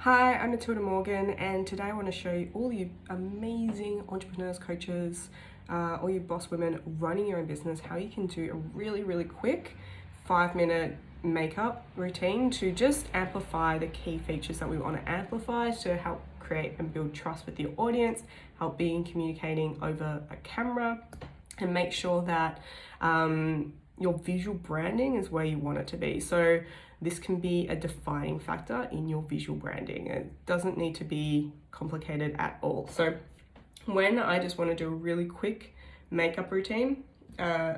Hi, I'm Matilda Morgan, and today I want to show you all you amazing entrepreneurs, coaches, all you boss women running your own business, how you can do a really quick 5-minute makeup routine to just amplify the key features that we want to amplify to help create and build trust with your audience, help being communicating over a camera, and make sure that your visual branding is where you want it to be. So this can be a defining factor in your visual branding. It doesn't need to be complicated at all. So when I just want to do a really quick makeup routine,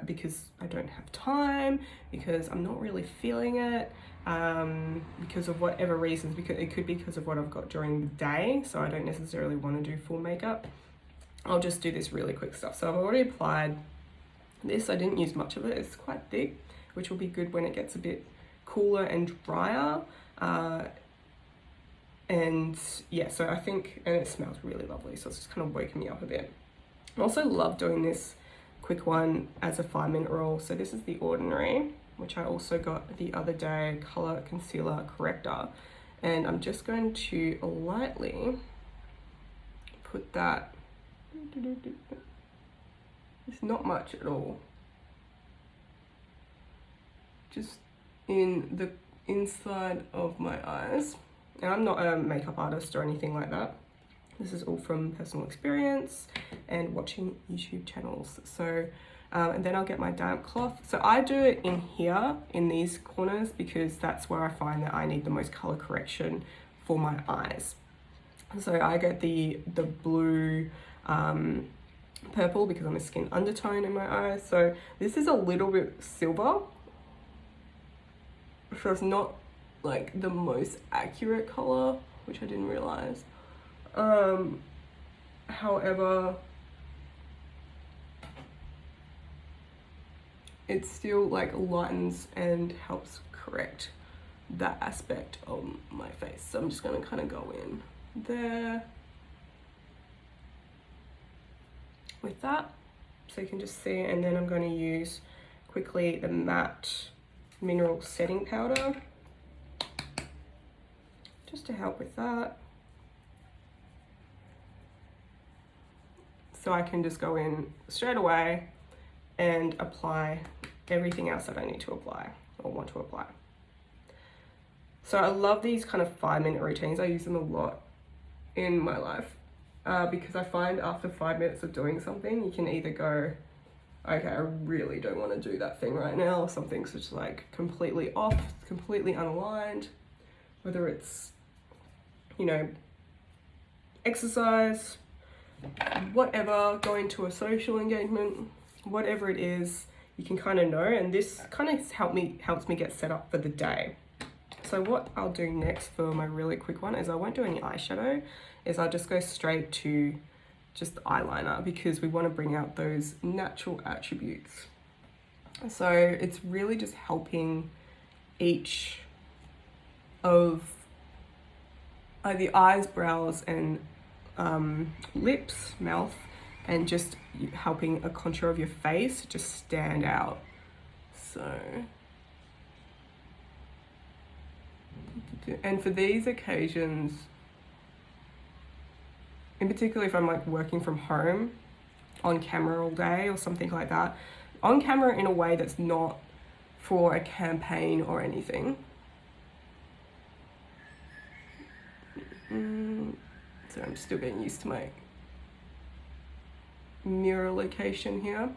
because I don't have time, because I'm not really feeling it, because of whatever reasons, because it could be because of what I've got during the day, so I don't necessarily want to do full makeup, I'll just do this really quick stuff. So I've already applied this. I didn't use much of it. It's quite thick, which will be good when it gets a bit cooler and drier. And yeah, so I think, and it smells really lovely, so it's just kind of woken me up a bit. I also love doing this quick one as a 5-minute rule. So this is the Ordinary, which I also got the other day, color concealer corrector. And I'm just going to lightly put that, it's not much at all, just in the inside of my eyes. And I'm not a makeup artist or anything like that. This is all from personal experience and watching YouTube channels. So, and then I'll get my damp cloth. So I do it in here, in these corners, because that's where I find that I need the most color correction for my eyes. So I get the blue, purple, because I'm a skin undertone in my eyes. So this is a little bit silver, so it's not like the most accurate color, which I didn't realize. However, it still like lightens and helps correct that aspect of my face. So I'm just gonna kind of go in there with that, so you can just see it. And then I'm going to use quickly the matte mineral setting powder just to help with that. So I can just go in straight away and apply everything else that I need to apply or want to apply. So I love these kind of 5-minute routines. I use them a lot in my life because I find after 5 minutes of doing something, you can either go, okay, I really don't want to do that thing right now, or something's just like completely off, completely unaligned, whether it's, you know, exercise, whatever, going to a social engagement, whatever it is, you can kind of know. And this kind of helps me get set up for the day. So what I'll do next for my really quick one is I won't do any eyeshadow, is I'll just go straight to just the eyeliner, because we want to bring out those natural attributes. So it's really just helping each of the eyes, brows, and lips, mouth, and just helping a contour of your face just stand out. So, and for these occasions, in particular if I'm like working from home on camera all day or something like that, on camera in a way that's not for a campaign or anything. So I'm still getting used to my mirror location here.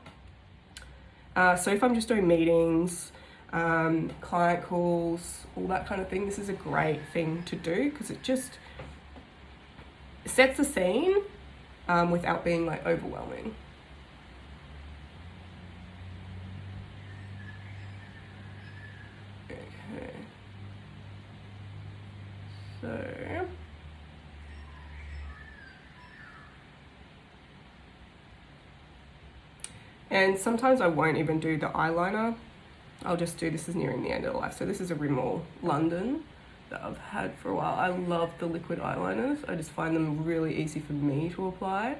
So if I'm just doing meetings, client calls, all that kind of thing, this is a great thing to do because it just sets the scene without being like overwhelming. Okay. So and sometimes I won't even do the eyeliner. I'll just do, this is nearing the end of life. So this is a Rimmel London that I've had for a while. I love the liquid eyeliners. I just find them really easy for me to apply.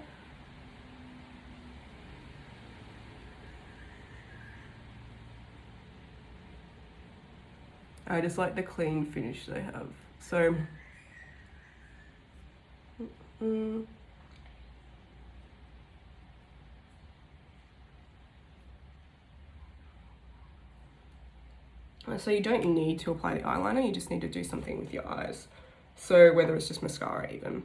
I just like the clean finish they have. So So you don't need to apply the eyeliner, you just need to do something with your eyes. So whether it's just mascara even.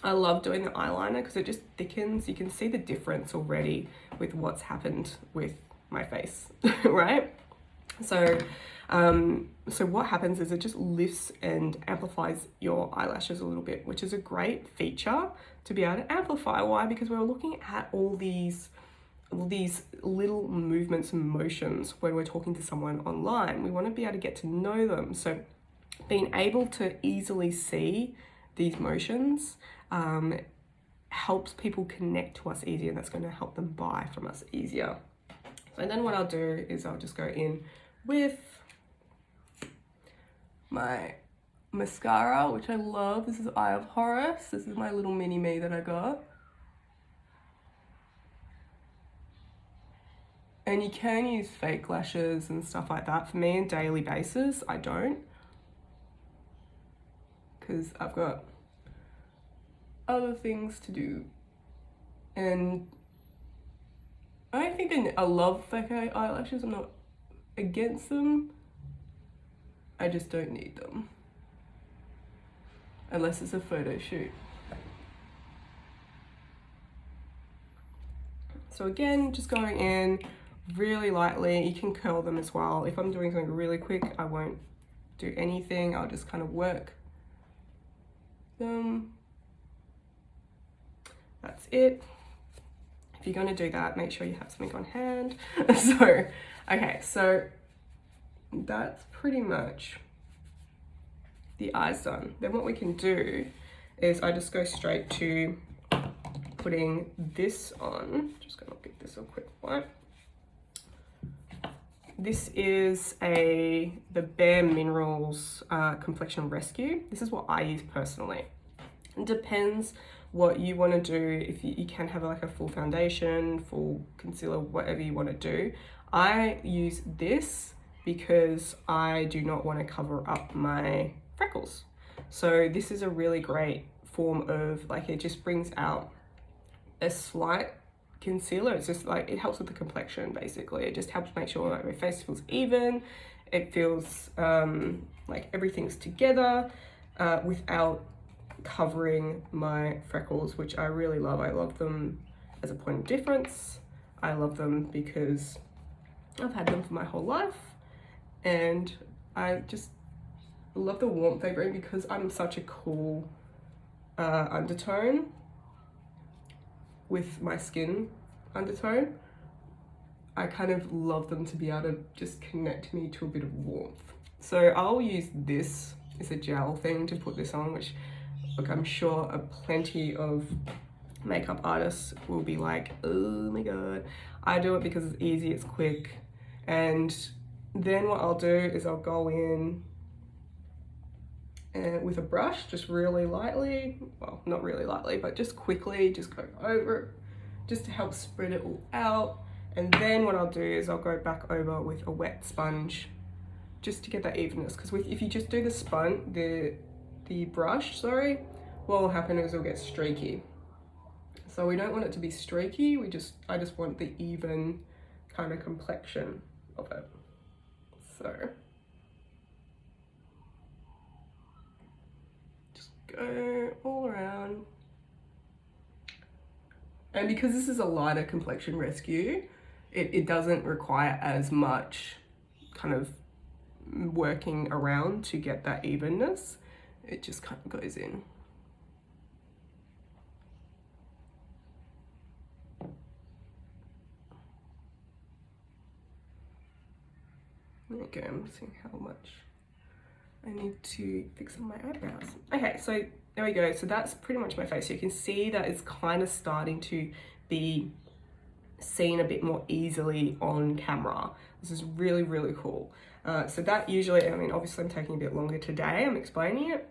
I love doing the eyeliner because it just thickens. You can see the difference already with what's happened with my face, right? So, so what happens is it just lifts and amplifies your eyelashes a little bit, which is a great feature to be able to amplify. Why? Because we're looking at all these little movements and motions when we're talking to someone online. We want to be able to get to know them. So being able to easily see these motions helps people connect to us easier, and that's going to help them buy from us easier. So then what I'll do is I'll just go in with my mascara, which I love. This is Eye of Horus. This is my little mini me that I got. And you can use fake lashes and stuff like that. For me, on a daily basis, I don't, because I've got other things to do. And I don't think I love fake eyelashes. I'm not against them. I just don't need them. Unless it's a photo shoot. So again, just going in really lightly. You can curl them as well. If I'm doing something really quick, I won't do anything. I'll just kind of work them. That's it. If you're going to do that, make sure you have something on hand. So, okay, so that's pretty much the eyes done. Then what we can do is I just go straight to putting this on. Just gonna give this a quick wipe. This is the Bare Minerals Complexion Rescue. This is what I use personally. It depends what you want to do. If you can have like a full foundation, full concealer, whatever you want to do. I use this because I do not want to cover up my freckles. So this is a really great form of, like, it just brings out a slight concealer. It's just like, it helps with the complexion basically. It just helps make sure that my face feels even. It feels like everything's together without covering my freckles, which I really love. I love them as a point of difference. I love them because I've had them for my whole life, and I just love the warmth they bring because I'm such a cool undertone with my skin undertone. I kind of love them to be able to just connect me to a bit of warmth. So I'll use this as a gel thing to put this on, which, look, I'm sure plenty of makeup artists will be like, oh my god. I do it because it's easy, it's quick. And then what I'll do is I'll go in with a brush, just really lightly, well, not really lightly, but just quickly, just go over it, just to help spread it all out. And then what I'll do is I'll go back over with a wet sponge, just to get that evenness. Because if you just do the brush, sorry, what will happen is it'll get streaky. So we don't want it to be streaky. I just want the even kind of complexion of it. So just go all around. And because this is a lighter complexion rescue, it doesn't require as much kind of working around to get that evenness. It just kind of goes in. Okay, I'm seeing how much I need to fix on my eyebrows. Okay, so there we go. So that's pretty much my face. So you can see that it's kind of starting to be seen a bit more easily on camera. This is really, really cool. So that usually, I mean, obviously I'm taking a bit longer today, I'm explaining it.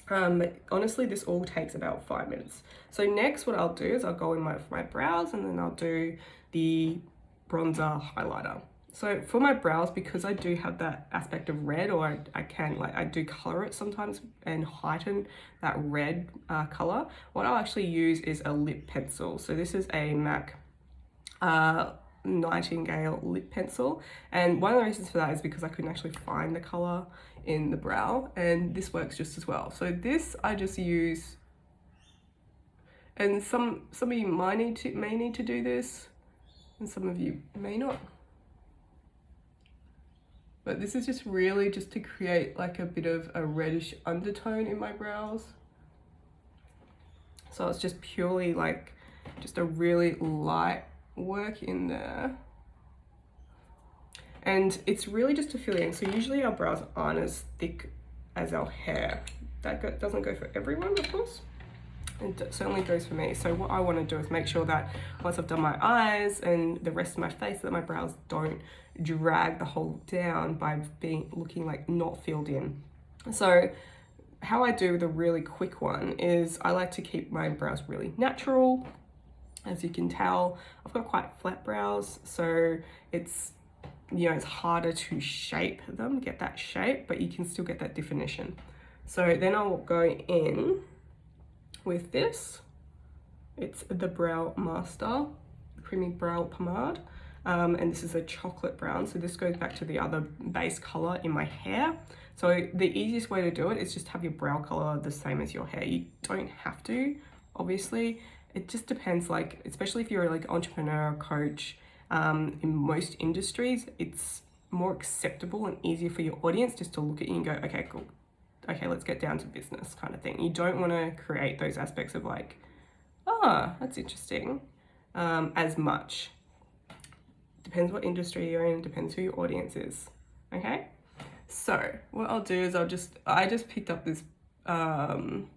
But honestly, this all takes about 5 minutes. So next what I'll do is I'll go in my brows, and then I'll do the bronzer highlighter. So for my brows, because I do have that aspect of red, or I can, like, I do color it sometimes and heighten that red color, what I'll actually use is a lip pencil. So this is a MAC Nightingale lip pencil, and one of the reasons for that is because I couldn't actually find the color in the brow, and this works just as well. So this I just use, and some of you may need to do this, and some of you may not. But this is just really just to create like a bit of a reddish undertone in my brows. So it's just purely like just a really light work in there. And it's really just to fill in. So usually our brows aren't as thick as our hair. That doesn't go for everyone, of course. It certainly goes for me. So what I want to do is make sure that once I've done my eyes and the rest of my face, that my brows don't drag the whole down by looking like not filled in. So how I do the really quick one is I like to keep my brows really natural. As you can tell, I've got quite flat brows, so it's, you know, it's harder to shape them, get that shape, but you can still get that definition. So then I'll go in with this. It's the Brow Master Creamy Brow Pomade, and this is a chocolate brown, so this goes back to the other base color in my hair. So the easiest way to do it is just have your brow color the same as your hair. You don't have to, obviously. It just depends, like, especially if you're like entrepreneur, coach, in most industries, it's more acceptable and easier for your audience just to look at you and go, okay, cool. Okay, let's get down to business kind of thing. You don't want to create those aspects of like, ah, that's interesting, as much. Depends what industry you're in, depends who your audience is, okay? So what I'll do is I just picked up this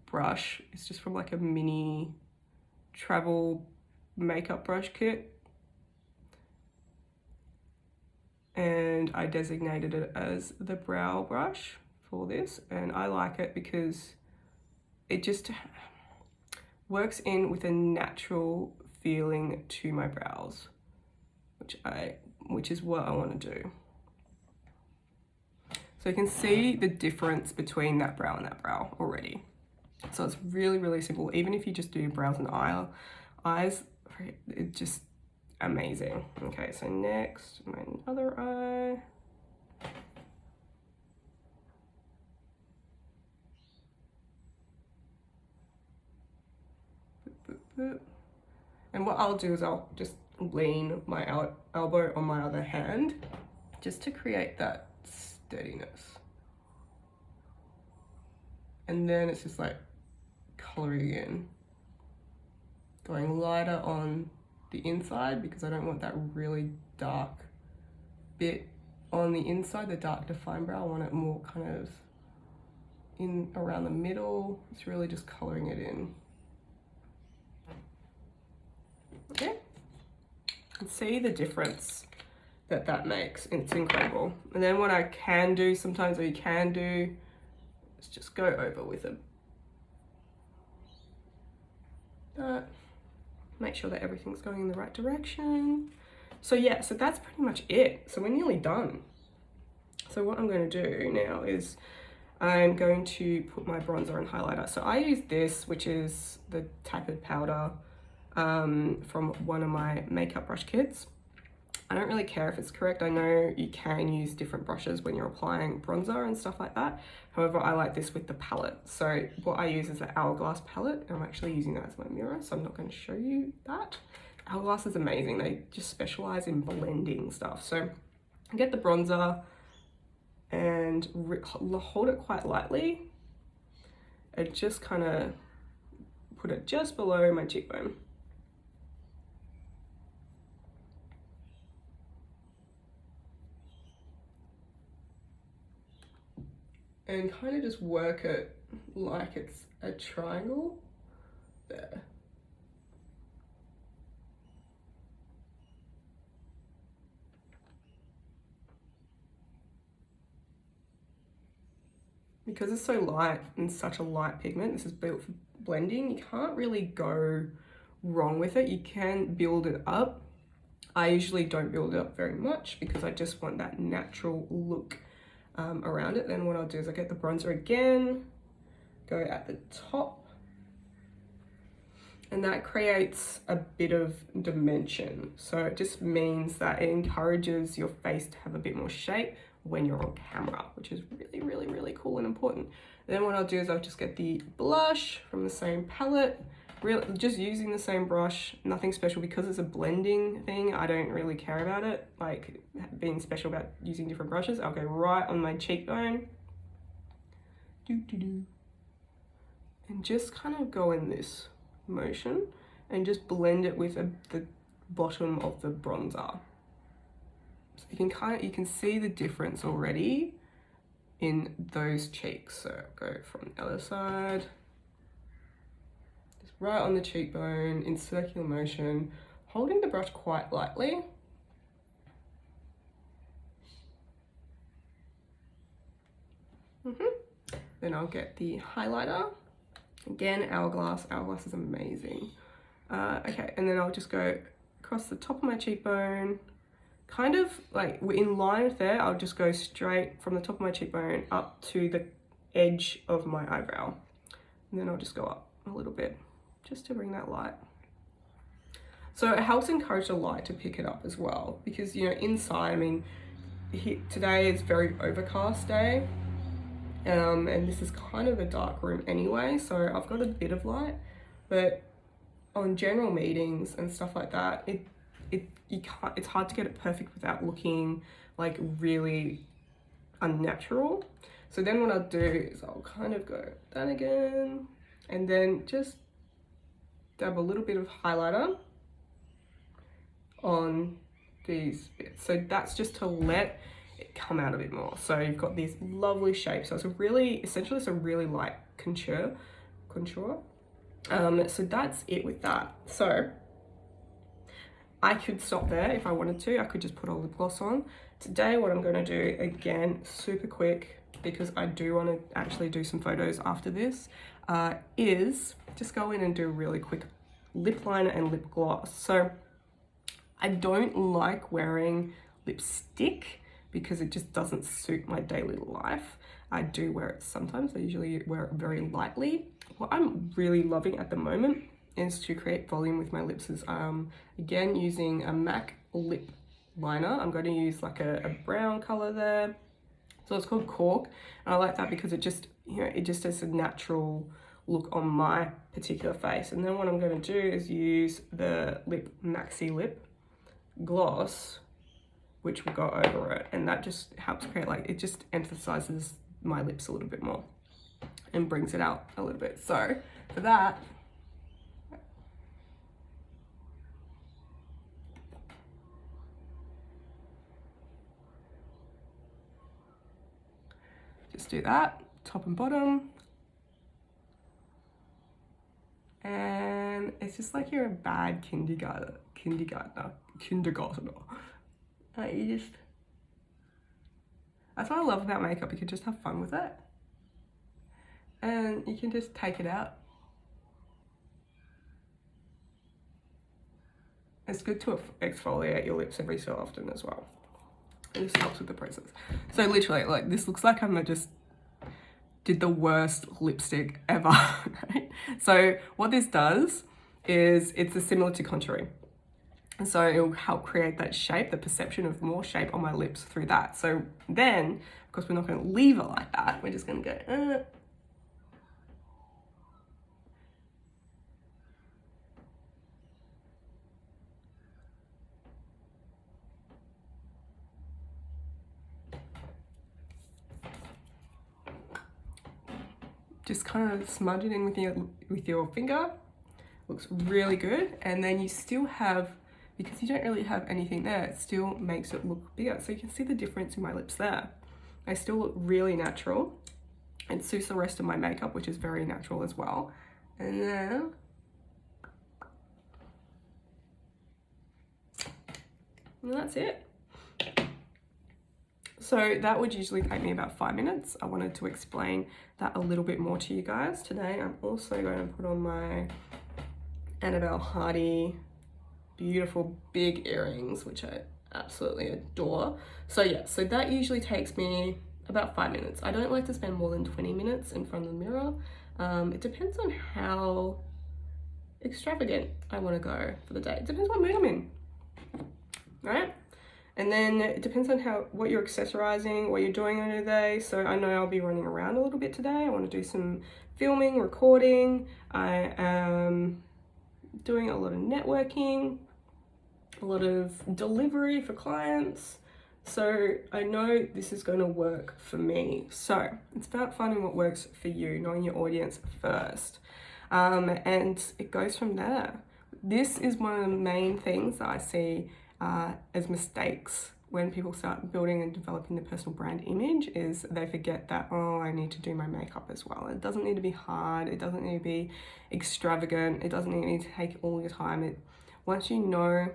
brush. It's just from like a mini travel makeup brush kit. And I designated it as the brow brush for this, and I like it because it just works in with a natural feeling to my brows, which is what I want to do. So you can see the difference between that brow and that brow already. So it's really, really simple. Even if you just do your brows and eyes, it's just amazing. Okay, so next, my other eye. And what I'll do is I'll just lean my elbow on my other hand just to create that steadiness. And then it's just like coloring in, going lighter on the inside because I don't want that really dark bit on the inside, the dark defined brow. I want it more kind of in around the middle. It's really just coloring it in. Okay, and see the difference that makes. It's incredible. And then what I can do sometimes, or you can do, is just go over with that. Make sure that everything's going in the right direction. So yeah, so that's pretty much it. So we're nearly done. So what I'm going to do now is I'm going to put my bronzer and highlighter. So I use this, which is the tapered powder from one of my makeup brush kits. I don't really care if it's correct. I know you can use different brushes when you're applying bronzer and stuff like that. However, I like this with the palette. So what I use is the Hourglass palette. I'm actually using that as my mirror, so I'm not going to show you that. Hourglass is amazing. They just specialize in blending stuff. So I get the bronzer and hold it quite lightly and just kind of put it just below my cheekbone. And kind of just work it like it's a triangle there. Because it's so light and such a light pigment, this is built for blending, you can't really go wrong with it. You can build it up. I usually don't build it up very much because I just want that natural look around it. Then what I'll do is I get the bronzer again, go at the top, and that creates a bit of dimension. So it just means that it encourages your face to have a bit more shape when you're on camera, which is really, really, really cool and important. Then what I'll do is I'll just get the blush from the same palette, just using the same brush, nothing special because it's a blending thing. I don't really care about it, like being special about using different brushes. I'll go right on my cheekbone, and just kind of go in this motion and just blend it with the bottom of the bronzer. So you can see the difference already in those cheeks. So go from the other side, just right on the cheekbone in circular motion, holding the brush quite lightly. Then I'll get the highlighter. Again, Hourglass. Hourglass is amazing. Okay, and then I'll just go across the top of my cheekbone, kind of like in line with there. I'll just go straight from the top of my cheekbone up to the edge of my eyebrow. And then I'll just go up a little bit just to bring that light. So it helps encourage the light to pick it up as well, because, you know, inside, I mean, today is very overcast day. And this is kind of a dark room anyway, so I've got a bit of light, but on general meetings and stuff like that, it's hard to get it perfect without looking like really unnatural. So then what I'll do is I'll kind of go that again, and then just dab a little bit of highlighter on these bits. So that's just to let it come out a bit more. So you've got this lovely shape. So it's essentially it's a really light contour. So that's it with that. So I could stop there if I wanted to. I could just put a lip gloss on. Today what I'm going to do, again, super quick, because I do want to actually do some photos after this, is just go in and do a really quick lip liner and lip gloss. So I don't like wearing lipstick because it just doesn't suit my daily life. I do wear it sometimes. I usually wear it very lightly. What I'm really loving at the moment is to create volume with my lips is again using a MAC lip liner. I'm going to use like a brown color there. So it's called Cork, and I like that because it just, you know, it just has a natural look on my particular face. And then what I'm going to do is use the Maxi Lip gloss, which will go over it, and that just helps create, like, it just emphasizes my lips a little bit more and brings it out a little bit. So for that, just do that, top and bottom. And it's just like you're a bad kindergartner. That's what I love about makeup. You can just have fun with it. And you can just take it out. It's good to exfoliate your lips every so often as well. It just helps with the process. So literally, like, this looks like I just did the worst lipstick ever, right? So what this does is it's similar to contouring. And so it will help create that shape, the perception of more shape on my lips through that. So then, of course, we're not going to leave it like that. We're just going to go, just kind of smudge it in with your finger. Looks really good. And then you still have, because you don't really have anything there, it still makes it look bigger. So you can see the difference in my lips there. They still look really natural. It suits the rest of my makeup, which is very natural as well. And then, and that's it. So that would usually take me about 5 minutes. I wanted to explain that a little bit more to you guys. Today I'm also going to put on my Annabelle Hardy beautiful big earrings, which I absolutely adore. So yeah, so that usually takes me about 5 minutes. I don't like to spend more than 20 minutes in front of the mirror. It depends on how extravagant I want to go for the day. It depends what mood I'm in, right? And then it depends on what you're accessorizing, what you're doing on your day. So I know I'll be running around a little bit today. I want to do some filming, recording. I am doing a lot of networking, a lot of delivery for clients. So I know this is going to work for me. So it's about finding what works for you, knowing your audience first. And it goes from there. This is one of the main things that I see as mistakes when people start building and developing the personal brand image, is they forget that, oh, I need to do my makeup as well. It doesn't need to be hard. It doesn't need to be extravagant. It doesn't need to take all your time. Once you know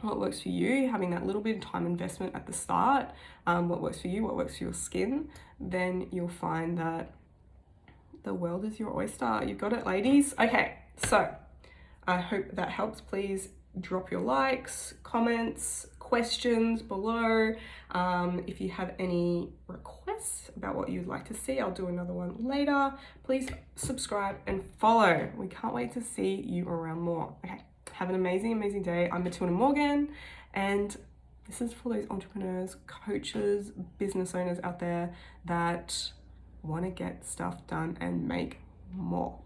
what works for you, having that little bit of time investment at the start, what works for you, what works for your skin, then you'll find that the world is your oyster. You've got it, ladies. Okay, so I hope that helps. Please drop your likes, comments, questions below. If you have any requests about what you'd like to see, I'll do another one later. Please subscribe and follow. We can't wait to see you around more. Okay, have an amazing, amazing day. I'm Matilda Morgan, and this is for those entrepreneurs, coaches, business owners out there that want to get stuff done and make more.